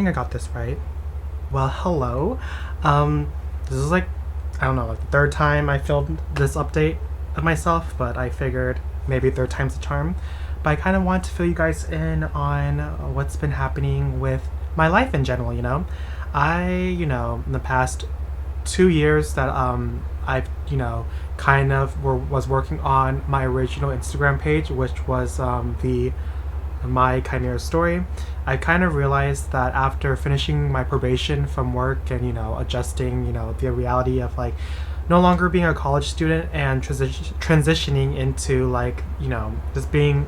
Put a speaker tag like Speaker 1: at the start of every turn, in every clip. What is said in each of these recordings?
Speaker 1: I got this right. Well, hello. This is like, I don't know, like the third time I filmed this update of myself, but I figured maybe third time's the charm. But I kind of want to fill you guys in on what's been happening with my life in general, in the past 2 years that I've, was working on my original Instagram page, which was the my Chimera story. I kind of realized that after finishing my probation from work and adjusting the reality of like no longer being a college student and transitioning into just being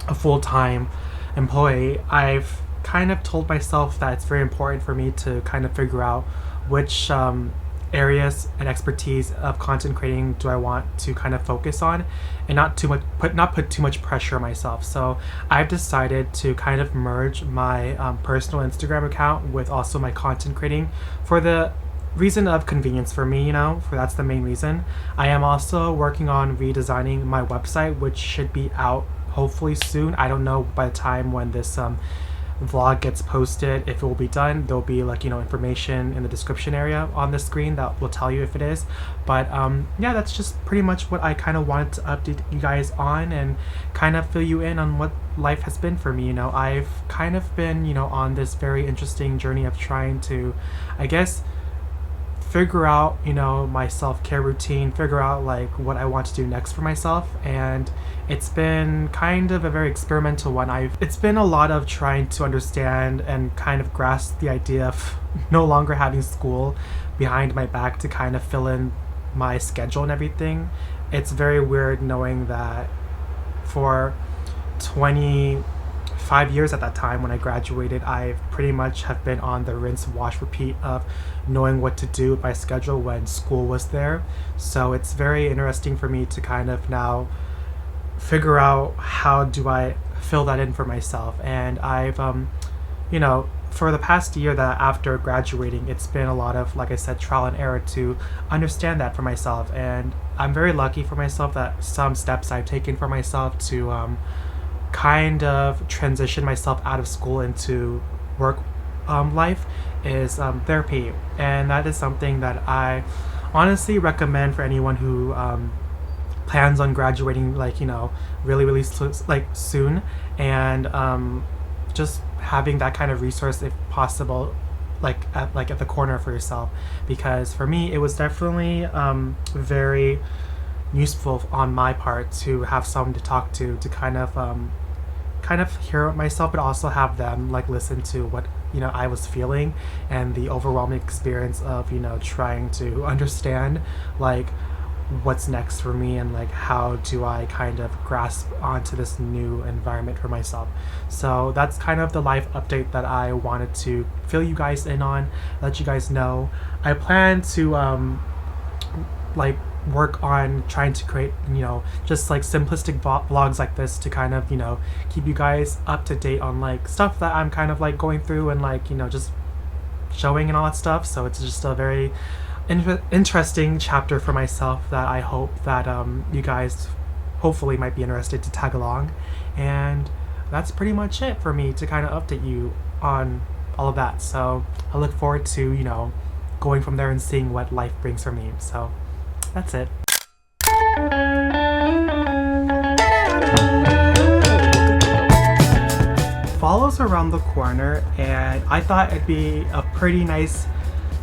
Speaker 1: a full-time employee, I've kind of told myself that it's very important for me to kind of figure out which areas and expertise of content creating do I want to kind of focus on and not put too much pressure on myself. So I've decided to kind of merge my personal Instagram account with also my content creating for the reason of convenience for me, for that's the main reason. I am also working on redesigning my website, which should be out hopefully soon. I don't know by the time when this vlog gets posted if it will be done. There'll be information in the description area on the screen that will tell you if it is, but yeah, that's just pretty much what I kind of wanted to update you guys on and kind of fill you in on what life has been for me. I've kind of been on this very interesting journey of trying to, I guess, figure out my self-care routine, figure out like what I want to do next for myself, and it's been kind of a very experimental one. It's been a lot of trying to understand and kind of grasp the idea of no longer having school behind my back to kind of fill in my schedule and everything. It's very weird knowing that for 25 years at that time when I graduated, I pretty much have been on the rinse, wash, repeat of knowing what to do with my schedule when school was there. So it's very interesting for me to kind of now figure out how do I fill that in for myself. And I've for the past year that after graduating, it's been a lot of, like I said, trial and error to understand that for myself. And I'm very lucky for myself that some steps I've taken for myself to kind of transition myself out of school into work life is therapy. And that is something that I honestly recommend for anyone who plans on graduating really soon, and just having that kind of resource if possible at the corner for yourself, because for me it was definitely very useful on my part to have someone to talk to kind of hear myself, but also have them listen to what I was feeling and the overwhelming experience of trying to understand what's next for me and how do I kind of grasp onto this new environment for myself. So that's kind of the life update that I wanted to fill you guys in on, let you guys know. I plan to work on trying to create just simplistic vlogs like this to kind of keep you guys up to date on stuff that I'm kind of going through and just showing and all that stuff. So it's just a very interesting chapter for myself that I hope that you guys hopefully might be interested to tag along. And that's pretty much it for me to kind of update you on all of that. So I look forward to going from there and seeing what life brings for me. So that's it. Fall's around the corner, and I thought it'd be a pretty nice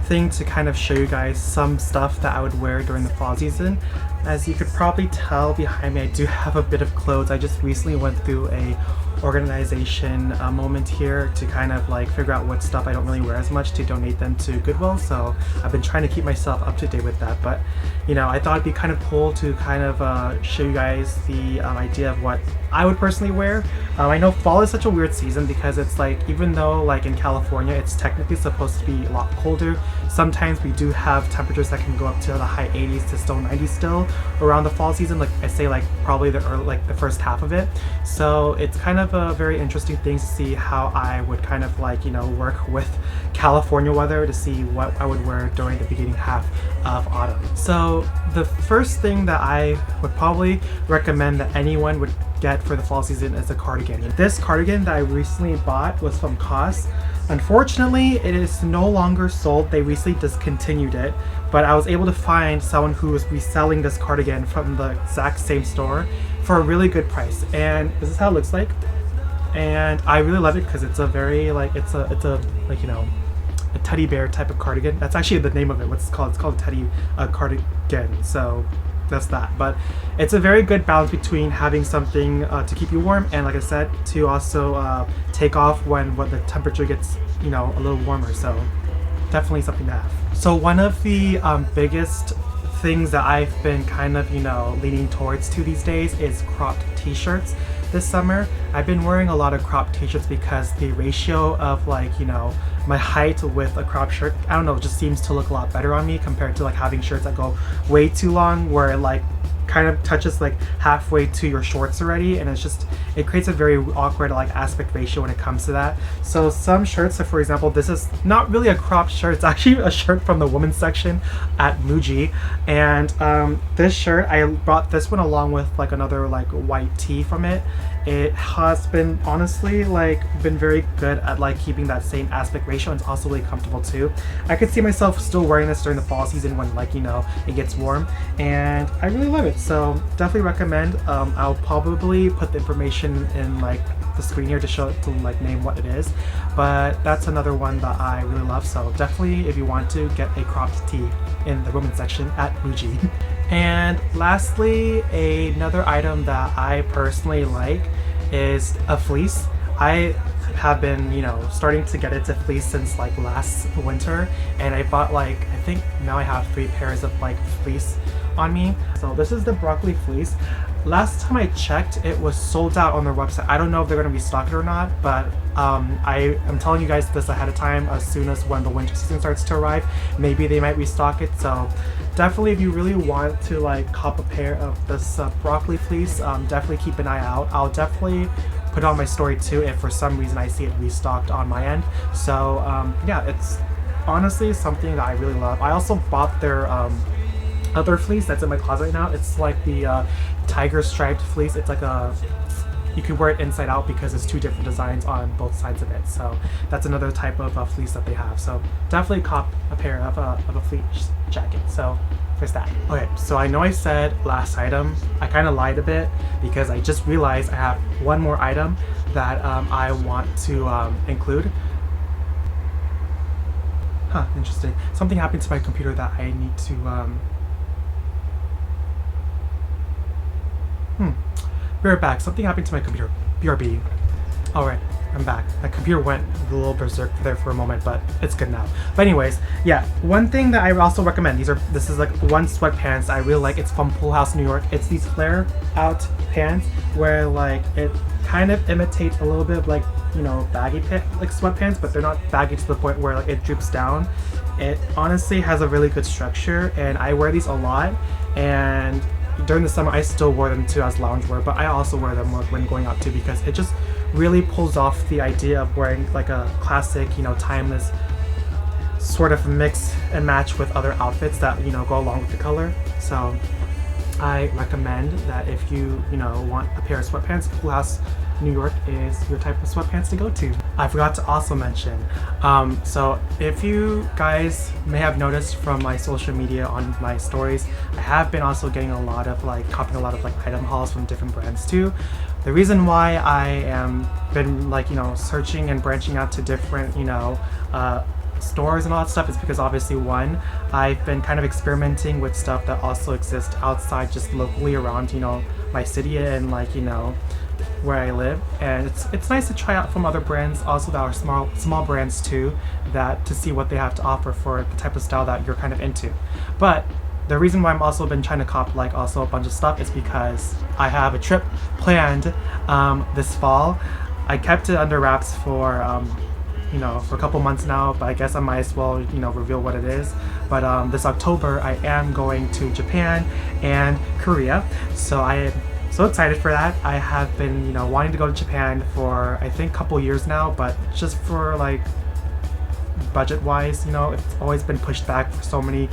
Speaker 1: thing to kind of show you guys some stuff that I would wear during the fall season. As you could probably tell behind me, I do have a bit of clothes. I just recently went through a organization moment here to kind of figure out what stuff I don't really wear as much to donate them to Goodwill. So I've been trying to keep myself up to date with that, but I thought it'd be kind of cool to kind of show you guys the idea of what I would personally wear. I know fall is such a weird season because it's even though in California it's technically supposed to be a lot colder, sometimes we do have temperatures that can go up to the high 80s to still 90s still around the fall season. I say probably the first half of it. So it's kind of a very interesting thing to see how I would kind of work with California weather to see what I would wear during the beginning half of autumn. So the first thing that I would probably recommend that anyone would get for the fall season is a cardigan. This cardigan that I recently bought was from COS. Unfortunately, it is no longer sold. They recently discontinued it, but I was able to find someone who was reselling this cardigan from the exact same store for a really good price. And this is how it looks like. And I really love it because it's a very like it's a like a teddy bear type of cardigan. That's actually the name of it. What's it called? It's called a teddy cardigan. So that's that. But it's a very good balance between having something to keep you warm and, like I said, to also take off when the temperature gets a little warmer. So definitely something to have. So one of the biggest things that I've been kind of leaning towards to these days is cropped t-shirts. This summer I've been wearing a lot of cropped t-shirts because the ratio of my height with a cropped shirt, I don't know, just seems to look a lot better on me compared to having shirts that go way too long where it kind of touches halfway to your shorts already, and it creates a very awkward aspect ratio when it comes to that. So some shirts, for example, this is not really a cropped shirt, it's actually a shirt from the women's section at Muji, and this shirt, I brought this one along with another white tee from it. It has been honestly been very good at keeping that same aspect ratio, and it's also really comfortable too. I could see myself still wearing this during the fall season when it gets warm, and I really love it. So definitely recommend. I'll probably put the information in the screen here to show it to name what it is, but that's another one that I really love. So definitely, if you want to, get a cropped tee in the women's section at Muji. And lastly, another item that I personally like is a fleece. I have been starting to get into fleece since last winter, and I bought I think now I have 3 pairs of fleece on me. So this is the broccoli fleece. Last time I checked, it was sold out on their website. I don't know if they're going to restock it or not, but I am telling you guys this ahead of time. As soon as when the winter season starts to arrive, maybe they might restock it. So definitely, if you really want to cop a pair of this broccoli fleece, definitely keep an eye out. I'll definitely put it on my story too if for some reason I see it restocked on my end. So yeah, it's honestly something that I really love. I also bought their other fleece that's in my closet right now. It's the tiger striped fleece. It's you can wear it inside out because it's 2 different designs on both sides of it. So that's another type of fleece that they have. So definitely cop a pair of a fleece jacket. So there's that. Okay, so I know I said last item. I kind of lied a bit because I just realized I have one more item that I want to include. Interesting. Something happened to my computer that I need to Be right back. Something happened to my computer. BRB. Alright, I'm back. My computer went a little berserk there for a moment, but it's good now. But anyways, yeah, one thing that I also recommend, this is one sweatpants I really like. It's from Pool House, New York. It's these flare out pants where it kind of imitates a little bit of baggy sweatpants, but they're not baggy to the point where it droops down. It honestly has a really good structure, and I wear these a lot, and during the summer I still wear them too as loungewear, but I also wear them when going out too because it just really pulls off the idea of wearing a classic, timeless sort of mix and match with other outfits that go along with the color. So I recommend that if you want a pair of sweatpants, Pool House New York is your type of sweatpants to go to. I forgot to also mention, so if you guys may have noticed from my social media on my stories, I have been also getting a lot of copying a lot of item hauls from different brands too. The reason why I am been searching and branching out to different stores and all that stuff is because obviously one, I've been kind of experimenting with stuff that also exists outside just locally around my city and where I live, and it's nice to try out from other brands also that are small brands too, that to see what they have to offer for the type of style that you're kind of into. But the reason why I'm also been trying to cop also a bunch of stuff is because I have a trip planned this fall. I kept it under wraps for for a couple months now, but I guess I might as well reveal what it is. But this October I am going to Japan and Korea, so I am so excited for that. I have been wanting to go to Japan for I think a couple years now, but just for budget wise, it's always been pushed back for so many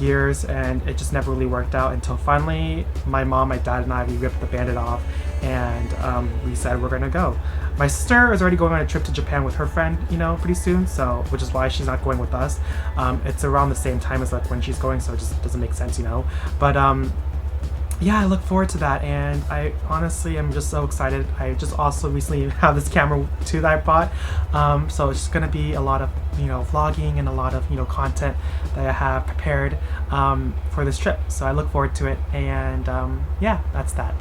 Speaker 1: years, and it just never really worked out until finally my mom, my dad, and I, we ripped the band-aid off, and we said we're gonna go. My sister is already going on a trip to Japan with her friend, pretty soon. So, which is why she's not going with us. It's around the same time as like when she's going, so it just doesn't make sense. But yeah, I look forward to that, and I honestly am just so excited. I just also recently have this camera too that I bought, so it's just gonna be a lot of vlogging and a lot of content that I have prepared for this trip. So I look forward to it, and yeah, that's that.